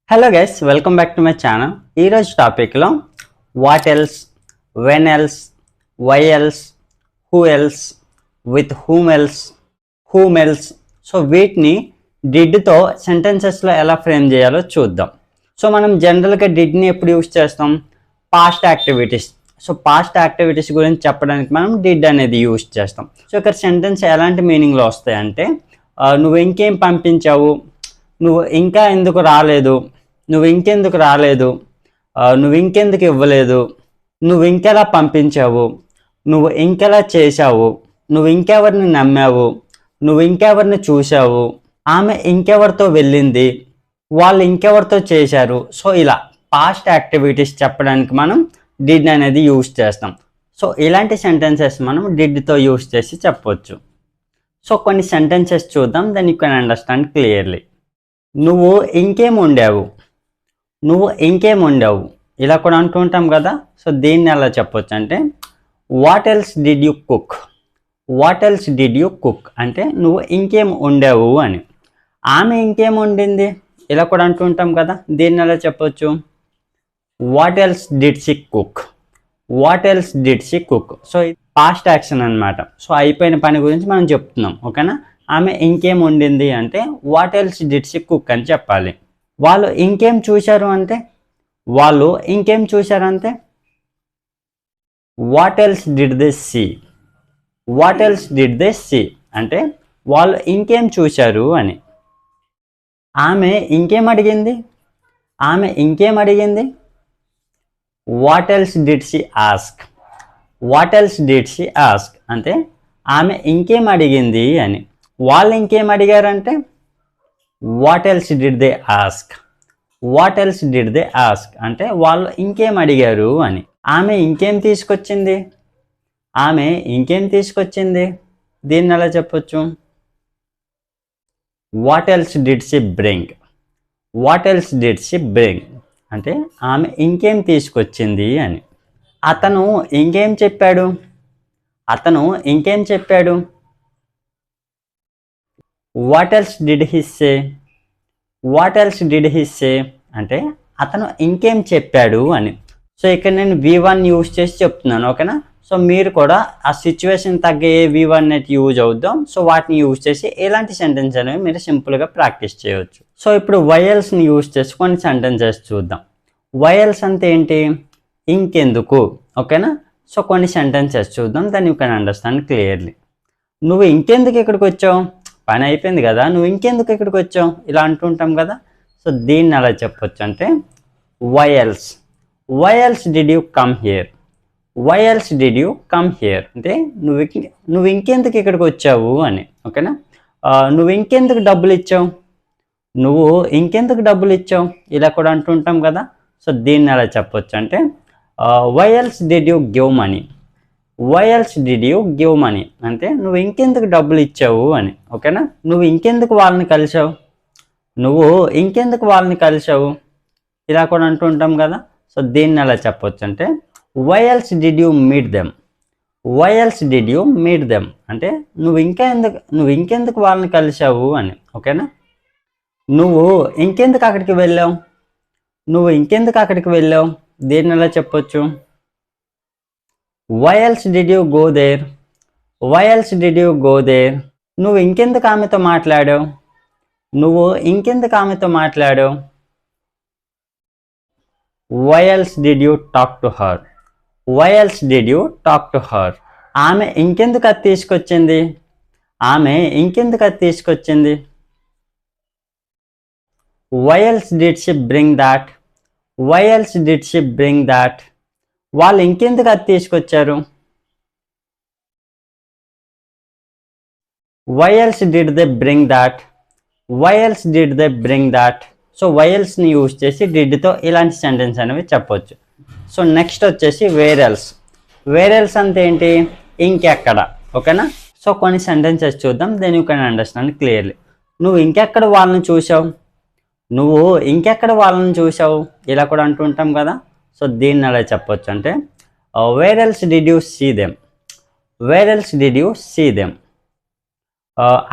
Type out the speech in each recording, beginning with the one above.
Hello guys, welcome back to my channel. ఈరోజు టాపిక్లో what else, when else, why else, who else, with whom else, whom else. So వీటిని డిడ్తో సెంటెన్సెస్లో ఎలా frame చేయాలో చూద్దాం. So మనం జనరల్గా డిడ్ని ఎప్పుడు యూజ్ చేస్తాం? Past activities. So past activities గురించి చెప్పడానికి మనం డిడ్ అనేది యూజ్ చేస్తాం. సో ఇక్కడ సెంటెన్స్ ఎలాంటి మీనింగ్లో వస్తాయంటే, నువ్వు ఇంకేం పంపించావు, నువ్వు ఇంకా ఎందుకు రాలేదు, నువ్వు ఇంకెందుకు రాలేదు, నువ్వు ఇంకెందుకు ఇవ్వలేదు, నువ్వు ఇంకెలా పంపించావు, నువ్వు ఇంకెలా చేశావు, నువ్వు ఇంకెవరిని నమ్మావు, నువ్వు ఇంకెవరిని చూశావు, ఆమె ఇంకెవరితో వెళ్ళింది, వాళ్ళు ఇంకెవరితో చేశారు. సో ఇలా పాస్ట్ యాక్టివిటీస్ చెప్పడానికి మనం డిడ్ అనేది యూజ్ చేస్తాం. సో ఇలాంటి సెంటెన్సెస్ మనం డిడ్తో యూజ్ చేసి చెప్పవచ్చు. సో కొన్ని సెంటెన్సెస్ చూద్దాం, then you can understand clearly. నువ్వు ఇంకేం వండావు, నువ్వు ఇంకేం వండావు, ఇలా కూడా అంటూ ఉంటాం కదా. సో దీన్ని ఎలా చెప్పొచ్చు అంటే, what else did you cook, what else did you cook అంటే నువ్వు ఇంకేం వండావు అని. ఆమె ఇంకేం వండింది, ఇలా కూడా అంటూ ఉంటాం కదా. దీన్ని ఎలా చెప్పొచ్చు? What else did she cook, what else did she cook. So past action అనమాట. సో అయిపోయిన పని గురించి మనం చెప్తున్నాం, ఓకేనా. ఆమె ఇంకేం వండింది అంటే what else did she cook అని చెప్పాలి. వాళ్ళు ఇంకేం చూశారు అంటే, వాళ్ళు ఇంకేం చూశారంటే what else did they see, what else did they see అంటే వాళ్ళు ఇంకేం చూశారు అని. ఆమె ఇంకేం అడిగింది, ఆమె ఇంకేం అడిగింది, what else did she ask, what else did she ask అంటే ఆమె ఇంకేం అడిగింది అని. వాళ్ళు ఇంకేం అడిగారంటే what else did they ask, what else did they ask అంటే వాళ్ళు ఇంకేం అడిగారు అని. ఆమె ఇంకేం తీసుకొచ్చింది, ఆమె ఇంకేం తీసుకొచ్చింది, దీన్ని ఎలా చెప్పొచ్చు? What else did she bring, what else did she bring అంటే ఆమె ఇంకేం తీసుకొచ్చింది అని. అతను ఇంకేం చెప్పాడు, అతను ఇంకేం చెప్పాడు, what else did he say, what else did he say అంటే అతను ఇంకేం చెప్పాడు అని. సో ఇక్కడ నేను V1 యూజ్ చేసి చెప్తున్నాను, ఓకేనా. సో మీరు కూడా ఆ సిచ్యువేషన్ తగ్గ ఏ V1 net యూజ్ అవుద్దాం. సో వాటిని యూజ్ చేసి ఎలాంటి సెంటెన్స్ అనేవి మీరు సింపుల్గా ప్రాక్టీస్ చేయవచ్చు. సో ఇప్పుడు వైఎల్స్ని యూజ్ చేసి కొన్ని సెంటెన్సెస్ చూద్దాం. వైఎల్స్ అంటే ఏంటి? ఇంకెందుకు, ఓకేనా. సో కొన్ని సెంటెన్సెస్ చూద్దాం, then you can understand clearly. నువ్వు ఇంకెందుకు ఇక్కడికి వచ్చావు, పని అయిపోయింది కదా, నువ్వు ఇంకెందుకు ఇక్కడికి వచ్చావు, ఇలా అంటుంటాం కదా. సో దీన్ని అలా చెప్పొచ్చు అంటే why else, why else did you come here, why else did you come here అంటే నువ్వు ఇంకెందుకు ఇక్కడికి వచ్చావు అని, ఓకేనా. నువ్వు ఇంకెందుకు డబ్బులు ఇచ్చావు, నువ్వు ఇంకెందుకు డబ్బులు ఇచ్చావు, ఇలా కూడా అంటుంటాం కదా. సో దీన్ని అలా చెప్పొచ్చు అంటే why else did you give money, why else did you give money అంటే నువ్వు ఇంకెందుకు డబ్బులు ఇచ్చావు అని, ఓకేనా. నువ్వు ఇంకెందుకు వాళ్ళని కలిసావు, నువ్వు ఇంకెందుకు వాళ్ళని కలిసావు, ఇలా కూడా అంటూ ఉంటాం కదా. సో దీన్ని ఎలా చెప్పొచ్చు అంటే why else did you meet them, why else did you meet them అంటే నువ్వు ఇంకెందుకు వాళ్ళని కలిసావు అని, ఓకేనా. నువ్వు ఇంకెందుకు అక్కడికి వెళ్ళావు, నువ్వు ఇంకెందుకు అక్కడికి వెళ్ళావు, దీన్ని ఎలా చెప్పొచ్చు? Why else did you go there, why else did you go there నువ్వు ఇంకెందుకు ఆమెతో మాట్లాడావు, నువ్వు ఇంకెందుకు ఆమెతో మాట్లాడావు. Why else did you talk to her, why else did you talk to her ఆమె ఇంకెందుకు అది తీసుకొచ్చింది, ఆమె ఇంకెందుకు అది తీసుకొచ్చింది. Why else did she bring that, why else did she bring that వాళ్ళు ఇంకెందుకు అది తీసుకొచ్చారు. Why else did they bring that, why else did they bring that so why ఎల్స్ని యూజ్ చేసి డిడ్తో ఇలాంటి సెంటెన్స్ అనేవి చెప్పొచ్చు. సో నెక్స్ట్ వచ్చేసి వేర్ ఎల్స్, వేర్ ఎల్స్ అంటే ఏంటి? ఇంకెక్కడ, ఓకేనా. సో కొన్ని సెంటెన్సెస్ చూద్దాం, then you can understand clearly. నువ్వు ఇంకెక్కడ వాళ్ళని చూసావు, నువ్వు ఇంకెక్కడ వాళ్ళని చూసావు, ఇలా కూడా అంటుంటాం కదా. సో దీన్ని అలా చెప్పొచ్చు అంటే where else did you see them, where else did you see them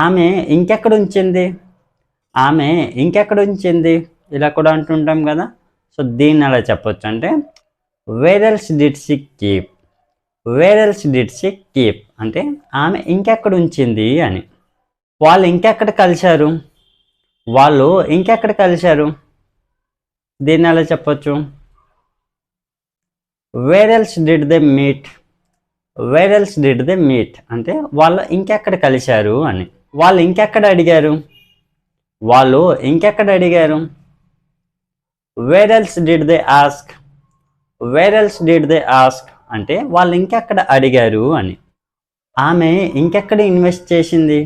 ఆమె ఇంకెక్కడ ఉంచింది, ఆమె ఇంకెక్కడ ఉంచింది, ఇలా కూడా అంటుంటాం కదా. సో దీన్ని ఎలా చెప్పొచ్చు అంటే where else did she keep, wear else did she keep అంటే ఆమె ఇంకెక్కడ ఉంచింది అని. వాళ్ళు ఇంకెక్కడ కలిశారు, వాళ్ళు ఇంకెక్కడ కలిశారు, దీన్ని ఎలా చెప్పొచ్చు where else did they meet, wear else did they meet అంటే వాళ్ళు ఇంకెక్కడ కలిశారు అని. వాళ్ళు ఇంకెక్కడ అడిగారు, వాళ్ళు ఇంకెక్కడ అడిగారు wear else did they ask, wear else did they ask అంటే వాళ్ళు ఇంకెక్కడ అడిగారు అని. ఆమె ఇంకెక్కడ ఇన్వెస్ట్ చేసింది,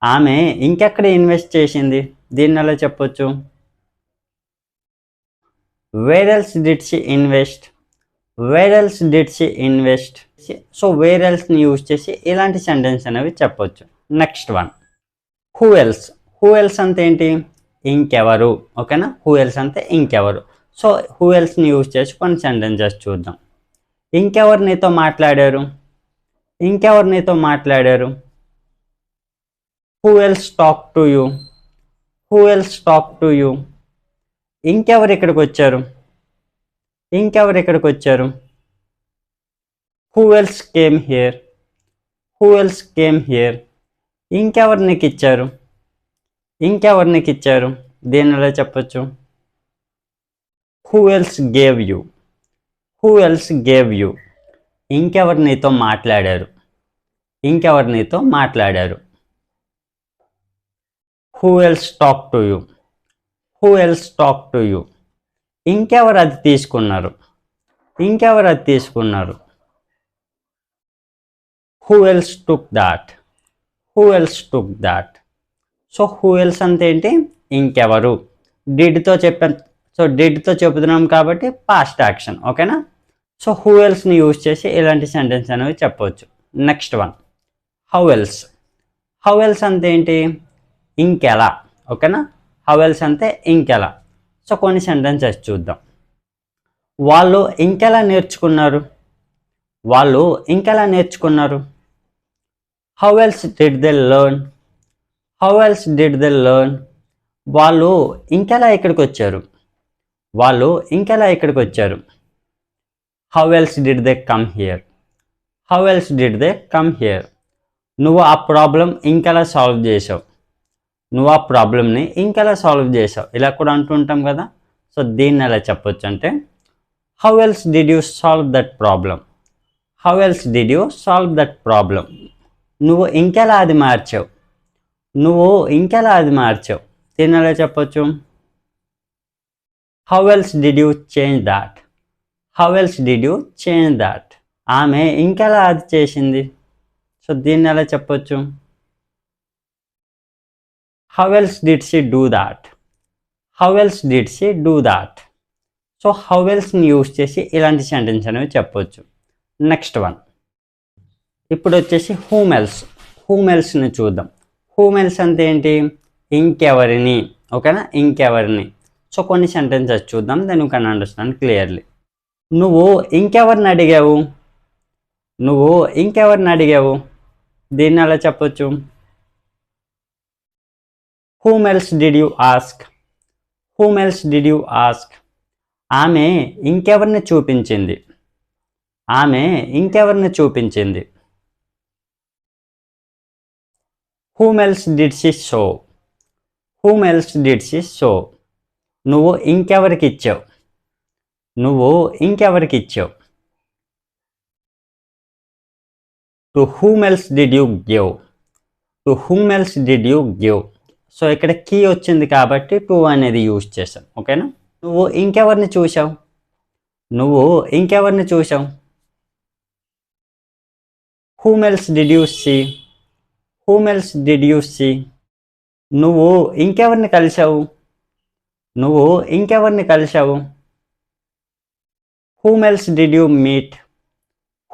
ఆమె ఇంకెక్కడ ఇన్వెస్ట్ చేసింది, దీన్ని ఎలా చెప్పొచ్చు where else did she invest, where else did she invest. So where ఎల్స్ని యూజ్ చేసి ఇలాంటి సెంటెన్స్ అనేవి చెప్పొచ్చు. Next one who else, who else అంటే ఏంటి ఇంకెవరు, ఓకేనా. హూ ఎల్స్ అంటే ఇంకెవరు. సో హూ ఎల్స్ని యూజ్ చేసి కొన్ని సెంటెన్సెస్ చూద్దాం. ఇంకెవరు నీతో మాట్లాడారు, ఇంకెవరు నీతో మాట్లాడారు who else talk to you, who else talk to you. ఇంకెవరు ఇక్కడికి వచ్చారు, ఇంకెవరు ఇక్కడికి వచ్చారు who else came here, who else came here. ఇంకెవరు నీకు ఇచ్చారు, ఇంకెవరు నీకు ఇచ్చారు, దీన్ని ఎలా చెప్పొచ్చు who else gave you, who else gave you. ఇంకెవరు నీతో మాట్లాడారు, ఇంకెవరు నీతో మాట్లాడారు who else talk to you, who else talk to you. ఇంకెవరు అది తీసుకున్నారు, ఇంకెవరు అది తీసుకున్నారు who else took that, who else took that. So who else అంటే ఏంటి ఇంకెవరు, డిడ్తో చెప్పాను. సో డిడ్తో చెబుతున్నాం కాబట్టి పాస్ట్ యాక్షన్, ఓకేనా. సో హూ ఎల్స్ని యూజ్ చేసి ఇలాంటి సెంటెన్స్ అనేవి చెప్పవచ్చు. Next one how else, how else అంటే ఏంటి ఇంకెలా, ఓకేనా. హౌ ఎల్స్ అంటే ఇంకెలా. సో కొన్ని సెంటెన్సెస్ చూద్దాం. వాళ్ళు ఇంకెలా నేర్చుకున్నారు, వాళ్ళు ఇంకెలా నేర్చుకున్నారు how else did they learn, how else did they learn. వాళ్ళు ఇంకెలా ఇక్కడికి వచ్చారు, వాళ్ళు ఇంకెలా ఇక్కడికి వచ్చారు how else did they come here, how else did they come here. నువ్వు ఆ ప్రాబ్లం ఇంకెలా సాల్వ్ చేసావు, నువ్వు ఆ ప్రాబ్లమ్ని ఇంకెలా సాల్వ్ చేసావు, ఇలా కూడా అంటుంటాం కదా. సో దీన్ని ఎలా చెప్పొచ్చు అంటే how else did you solve that problem, how else did you solve that problem. నువ్వు ఇంకెలా అది మార్చావు, నువ్వు ఇంకెలా అది మార్చావు, దీన్ని ఎలా చెప్పొచ్చు how else did you change that, how else did you change that. ఆమె ఇంకెలా అది చేసింది. సో దీన్ని ఎలా చెప్పొచ్చు how else did she do that, how else did she do that. So how ఎల్స్ని యూజ్ చేసి ఇలాంటి సెంటెన్స్ అనేవి చెప్పొచ్చు. నెక్స్ట్ వన్ ఇప్పుడు వచ్చేసి హూమ్ ఎల్స్, హూమ్ ఎల్స్ని చూద్దాం. హూమ్ ఎల్స్ అంటే ఏంటి ఇంకెవరిని, ఓకేనా, ఇంకెవరిని. సో కొన్ని సెంటెన్సెస్ చూద్దాం, then you can understand clearly. నువ్వు ఇంకెవరిని అడిగావు, నువ్వు ఇంకెవరిని అడిగావు, దీన్ని ఎలా చెప్పొచ్చు whom else did you ask, whom else did you ask. ఆమె ఇంకెవరిని చూపించింది, ఆమె ఇంకెవరిని చూపించింది whom else did she show, whom else did she show. నువ్వు ఇంకెవరికి ఇచ్చావు, నువ్వు ఇంకెవరికి ఇచ్చావు to whom else did you give, to whom else did you give. So ఇక్కడ కీ వచ్చింది కాబట్టి టు అనేది యూజ్ చేసాం, ఓకేనా. నువ్వు ఇంకెవరిని చూసావు, నువ్వు ఇంకెవరిని చూసావు whom else did you see, whom else did you see. నువ్వు ఇంకెవరిని కలిసావు, నువ్వు ఇంకెవరిని కలిసావు whom else did you meet,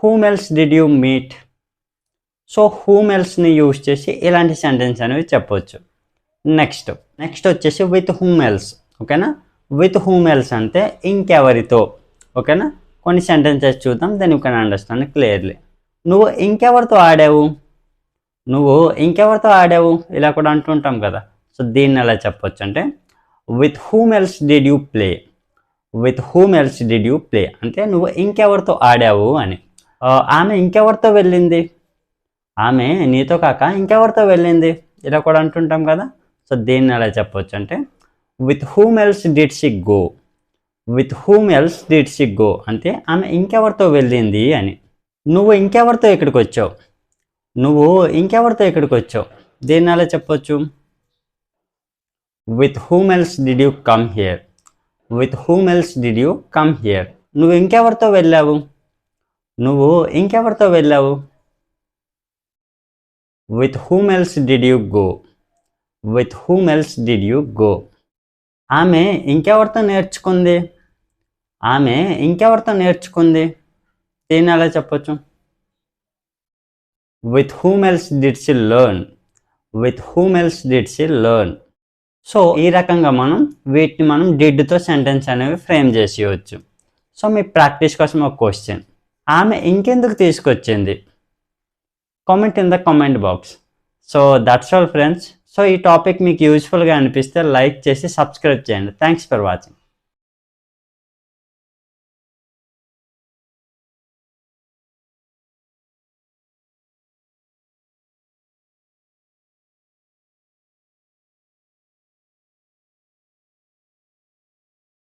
whom else did you meet. So whom ఎల్స్ని యూజ్ చేసి ఇలాంటి సెంటెన్స్ అనేవి చెప్పవచ్చు. నెక్స్ట్ వచ్చేసి విత్ హూమ్ ఎల్స్, ఓకేనా. విత్ హూమ్ ఎల్స్ అంటే ఇంకెవరితో, ఓకేనా. కొన్ని సెంటెన్సెస్ చూద్దాం, then you can understand clearly. నువ్వు ఇంకెవరితో ఆడావు, నువ్వు ఇంకెవరితో ఆడావు, ఇలా కూడా అంటుంటాం కదా. సో దీన్ని ఎలా చెప్పొచ్చు అంటే with whom else did you play, with whom else did you play అంటే నువ్వు ఇంకెవరితో ఆడావు అని. ఆమె ఇంకెవరితో వెళ్ళింది, ఆమె నీతో కాక ఇంకెవరితో వెళ్ళింది ఇలా కూడా అంటుంటాం కదా. సో దీన్ని ఎలా చెప్పొచ్చు అంటే with whom else did she go, with whom else did she go అంటే ఆమె ఇంకెవరితో వెళ్ళింది అని. నువ్వు ఇంకెవరితో ఇక్కడికి వచ్చావు, నువ్వు ఇంకెవరితో ఇక్కడికి వచ్చావు దీన్ని ఎలా చెప్పొచ్చు, with whom else did you come here, with whom else did you come here నువ్వు ఇంకెవరితో వెళ్ళావు, నువ్వు ఇంకెవరితో వెళ్ళావు, with whom else did you go, with whom else did you go ఆమె ఇంకెవరితో నేర్చుకుంది, ఆమె ఇంకెవరితో నేర్చుకుంది దీన్ని ఎలా చెప్పొచ్చు, with whom else did she learn, with whom else did she learn. So ఈ రకంగా వీటిని మనం డిడ్తో సెంటెన్స్ అనేవి ఫ్రేమ్ చేసేయచ్చు. సో మీ ప్రాక్టీస్ కోసం ఒక క్వశ్చన్, ఆమె ఇంకెందుకు తీసుకొచ్చింది, comment in the comment box. So that's all friends. So ఈ టాపిక్ మీకు యూజ్ఫుల్గా అనిపిస్తే లైక్ చేసి సబ్స్క్రైబ్ చేయండి. Thanks for watching.